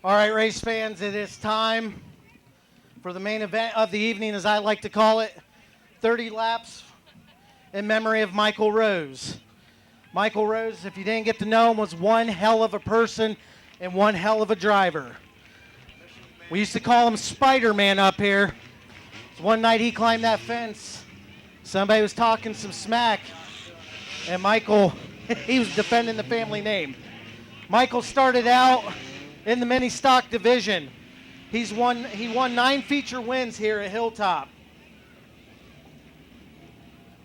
All right, race fans, it is time for the main event of the evening, as I like to call it, 30 laps in memory of Michael Rose. Michael Rose, if you didn't get to know him, was one hell of a person and one hell of a driver. We used to call him Spider-Man up here. One night he climbed that fence. Somebody was talking some smack, and Michael, he was defending the family name. Michael started out in the mini stock division. He won 9 feature wins here at Hilltop.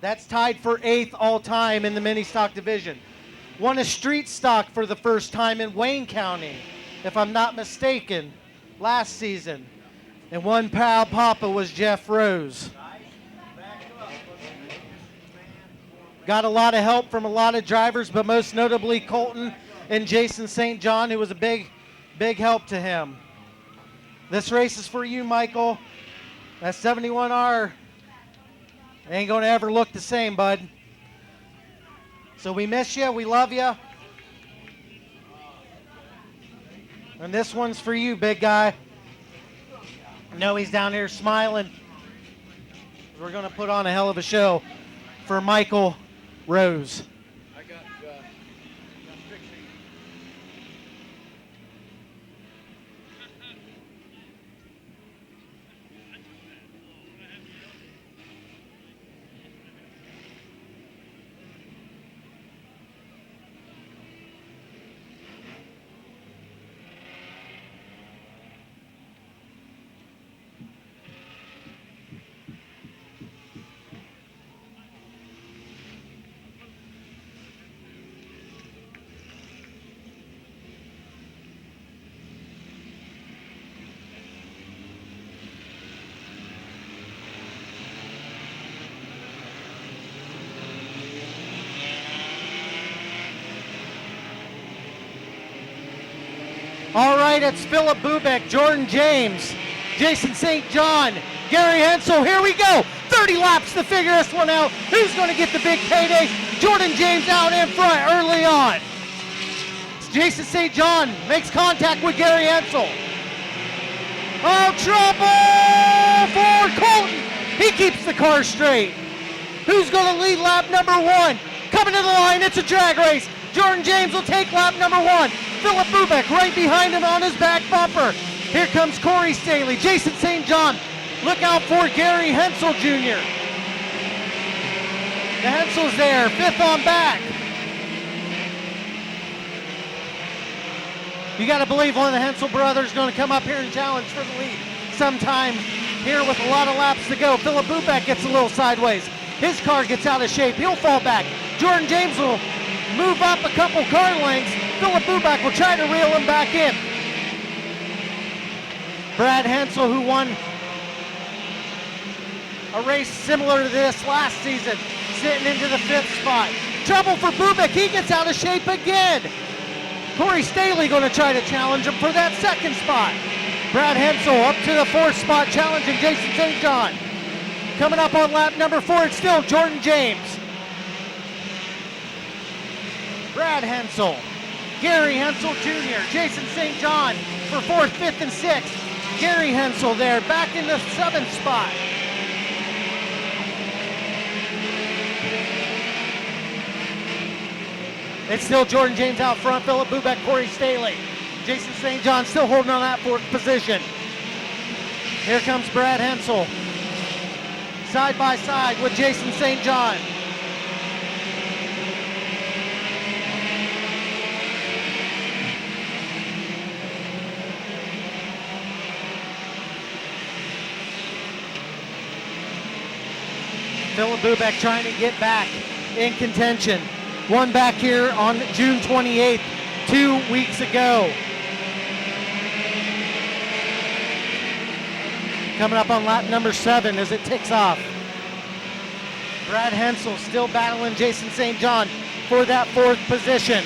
That's tied for 8th all time in the mini stock division. Won a street stock for the first time in Wayne County, if I'm not mistaken, last season. And one proud papa was Jeff Rose. Got a lot of help from a lot of drivers, but most notably Colton and Jason St. John, who was a big help to him. This race is for you, Michael. That 71R ain't going to ever look the same, bud. So we miss you. We love you. And this one's for you, big guy. I know he's down here smiling. We're going to put on a hell of a show for Michael Rose. All right, it's Philip Bubeck, Jordan James, Jason St. John, Gary Hensel. Here we go. 30 laps to figure this one out. Who's going to get the big payday? Jordan James out in front early on. Jason St. John makes contact with Gary Hensel. Oh, trouble for Colton. He keeps the car straight. Who's going to lead lap number 1? Coming to the line, it's a drag race. Jordan James will take lap number 1. Philip Bubeck right behind him on his back bumper. Here comes Corey Staley, Jason St. John. Look out for Gary Hensel Jr. The Hensel's there, 5th on back. You got to believe one of the Hensel brothers is going to come up here and challenge for the lead sometime here with a lot of laps to go. Philip Bubeck gets a little sideways. His car gets out of shape. He'll fall back. Jordan James will move up a couple car lengths. Philip Bubeck will try to reel him back in. Brad Hensel, who won a race similar to this last season, sitting into the 5th spot. Trouble for Bubeck. He gets out of shape again. Corey Staley going to try to challenge him for that 2nd spot. Brad Hensel up to the 4th spot, challenging Jason St. John. Coming up on lap number 4, it's still Jordan James. Brad Hensel, Gary Hensel Jr., Jason St. John for 4th, 5th, and 6th. Gary Hensel there, back in the 7th spot. It's still Jordan James out front, Philip Bubeck, Corey Staley. Jason St. John still holding on that 4th position. Here comes Brad Hensel, side by side with Jason St. John. Philip Bubeck trying to get back in contention. Won back here on June 28th, 2 weeks ago. Coming up on lap number 7 as it ticks off. Brad Hensel still battling Jason St. John for that 4th position.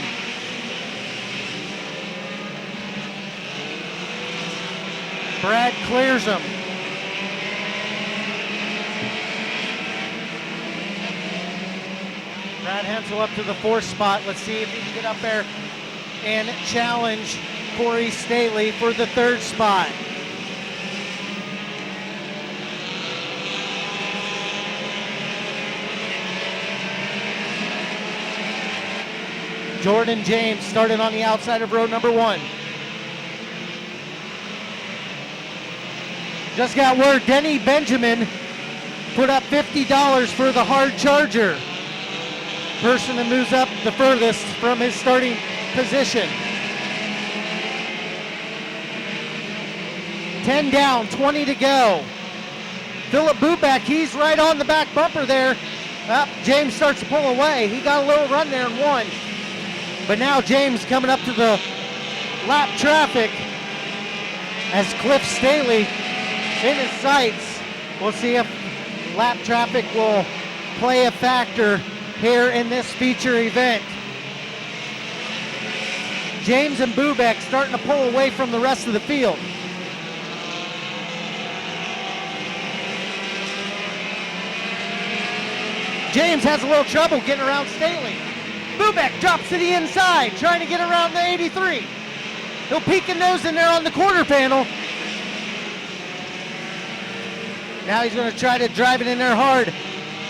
Brad clears him. Brad Hensel up to the 4th spot. Let's see if he can get up there and challenge Corey Staley for the third spot. Jordan James started on the outside of row number 1. Just got word Denny Benjamin put up $50 for the hard charger. Person that moves up the furthest from his starting position. 10 down, 20 to go. Philip Buback, he's right on the back bumper there. James starts to pull away. He got a little run there and won. But now James coming up to the lap traffic as Cliff Staley in his sights. We'll see if lap traffic will play a factor here in this feature event. James and Buback starting to pull away from the rest of the field. James has a little trouble getting around Staley. Buback drops to the inside, trying to get around the 83. He'll peek a nose in there on the quarter panel. Now he's going to try to drive it in there hard.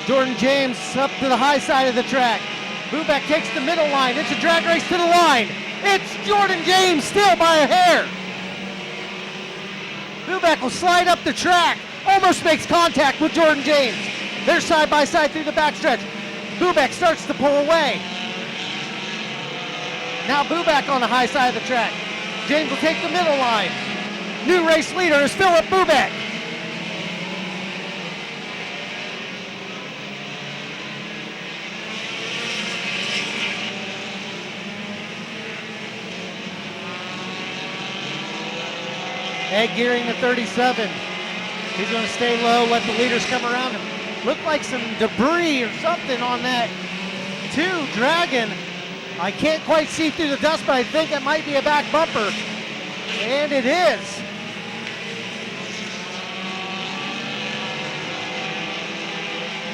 Jordan James up to the high side of the track. Buback takes the middle line. It's a drag race to the line. It's Jordan James still by a hair. Buback will slide up the track. Almost makes contact with Jordan James. They're side by side through the backstretch. Buback starts to pull away. Now Buback on the high side of the track. James will take the middle line. New race leader is Philip Buback. Ed Gearing to 37. He's going to stay low, let the leaders come around him. Looked like some debris or something on that 2 Dragon. I can't quite see through the dust, but I think it might be a back bumper. And it is.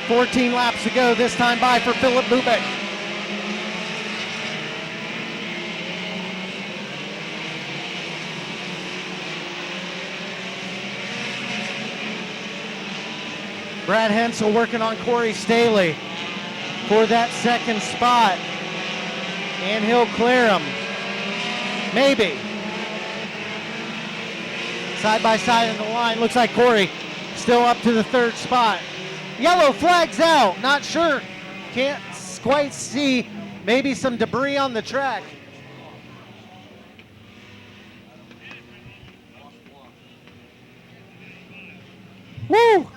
"14 laps to go, this time by for Philip Buback. Brad Hensel working on Corey Staley for that second spot. And he'll clear him. Maybe. Side by side in the line. Looks like Corey still up to the third spot. Yellow flag's out. Not sure. Can't quite see. Maybe some debris on the track. Woo!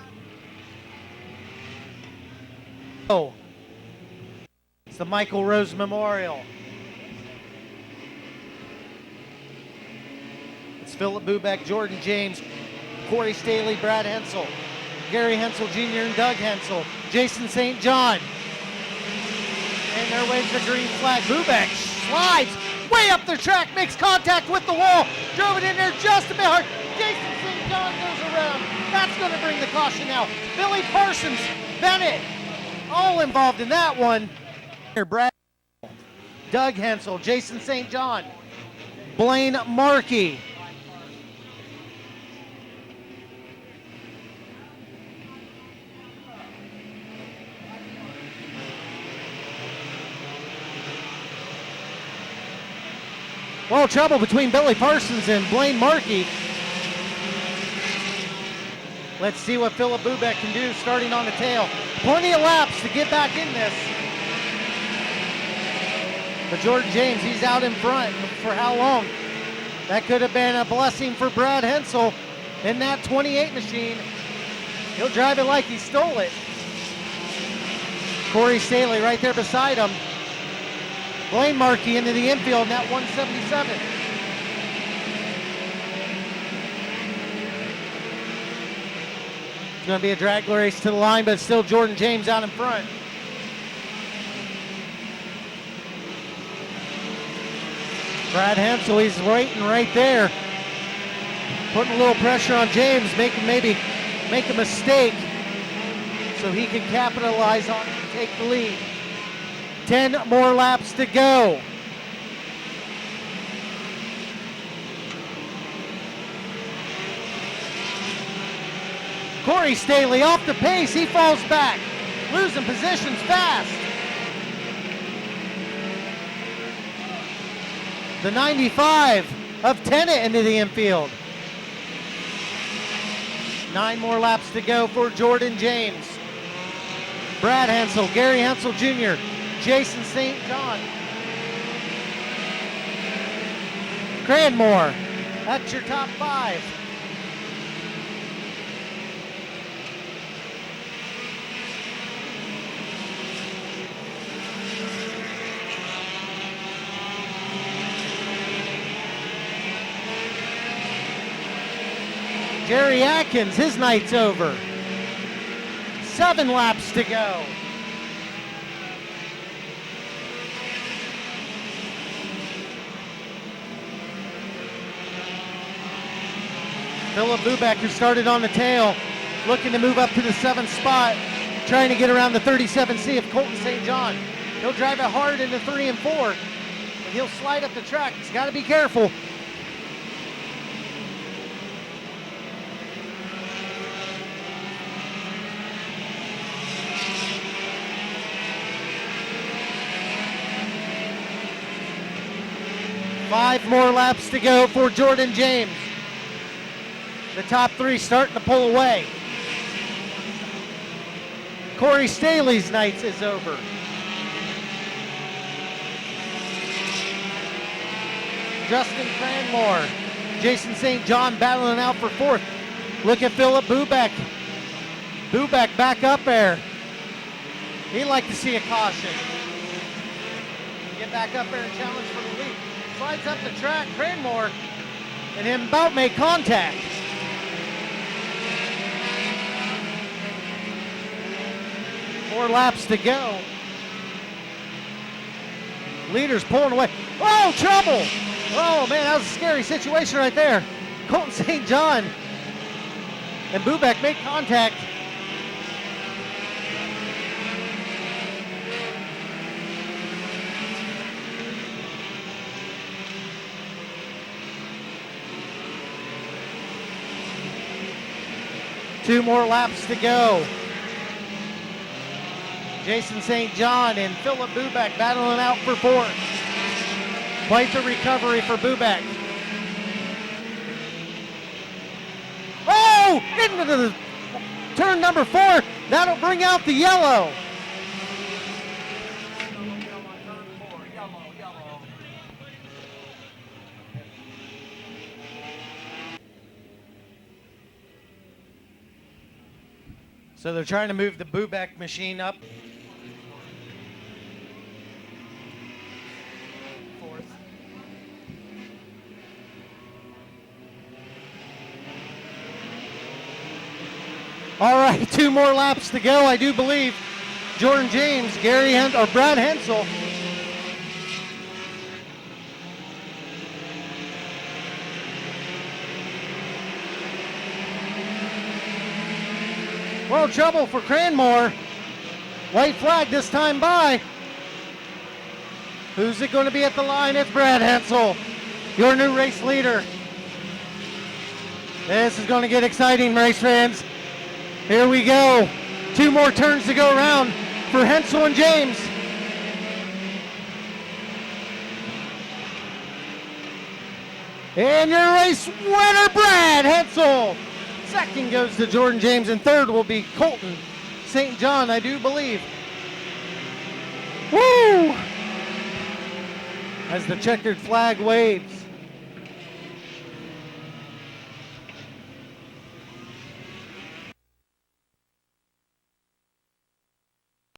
Oh. It's the Michael Rose Memorial. It's Philip Buback, Jordan James, Corey Staley, Brad Hensel, Gary Hensel Jr. and Doug Hensel, Jason St. John. And there waves the green flag. Buback slides way up the track, makes contact with the wall, drove it in there just a bit hard. Jason St. John goes around. That's going to bring the caution out. Billy Parsons, Bennett, all involved in that one. Brad, Doug Hensel, Jason St. John, Blaine Markey. Well, trouble between Billy Parsons and Blaine Markey. Let's see what Philip Buback can do starting on the tail. Plenty of laps to get back in this. But Jordan James, he's out in front. For how long? That could have been a blessing for Brad Hensel in that 28 machine. He'll drive it like he stole it. Corey Staley right there beside him. Blaine Markey into the infield in that 177. It's going to be a drag race to the line, but still Jordan James out in front. Brad Hensel, he's waiting right there. Putting a little pressure on James, maybe make a mistake so he can capitalize on it and take the lead. 10 more laps to go. Corey Staley off the pace, he falls back. Losing positions fast. The 95 of Tennant into the infield. 9 more laps to go for Jordan James. Brad Hensel, Gary Hensel Jr., Jason St. John. Cranmore, that's your top 5. Jerry Atkins, his night's over. 7 laps to go. Philip Bubeck, who started on the tail, looking to move up to the 7th spot, trying to get around the 37C of Colton St. John. He'll drive it hard into 3 and 4, and he'll slide up the track. He's got to be careful. Five more laps to go for Jordan James. The top 3 starting to pull away. Corey Staley's night is over. Justin Cranmore, Jason St. John battling out for 4th. Look at Philip Bubeck. Bubeck back up there. He'd like to see a caution. Get back up there and challenge for the lead. Slides up the track, Cranmore, and him about make contact. Four laps to go. Leaders pulling away. Oh, trouble! Oh man, that was a scary situation right there. Colton St. John and Bubeck make contact. Two more laps to go. Jason St. John and Philip Bubeck battling out for 4th. Quite the recovery for Bubeck. Oh! Into the turn number 4. That'll bring out the yellow. So they're trying to move the Bubeck machine up. 4th. All right, 2 more laps to go, I do believe. Jordan James, Brad Hensel. Well, trouble for Cranmore. White flag this time by. Who's it going to be at the line? It's Brad Hensel, your new race leader. This is going to get exciting, race fans. Here we go. 2 more turns to go around for Hensel and James. And your race winner, Brad Hensel. 2nd goes to Jordan James, and 3rd will be Colton St. John, I do believe. Woo! As the checkered flag waves.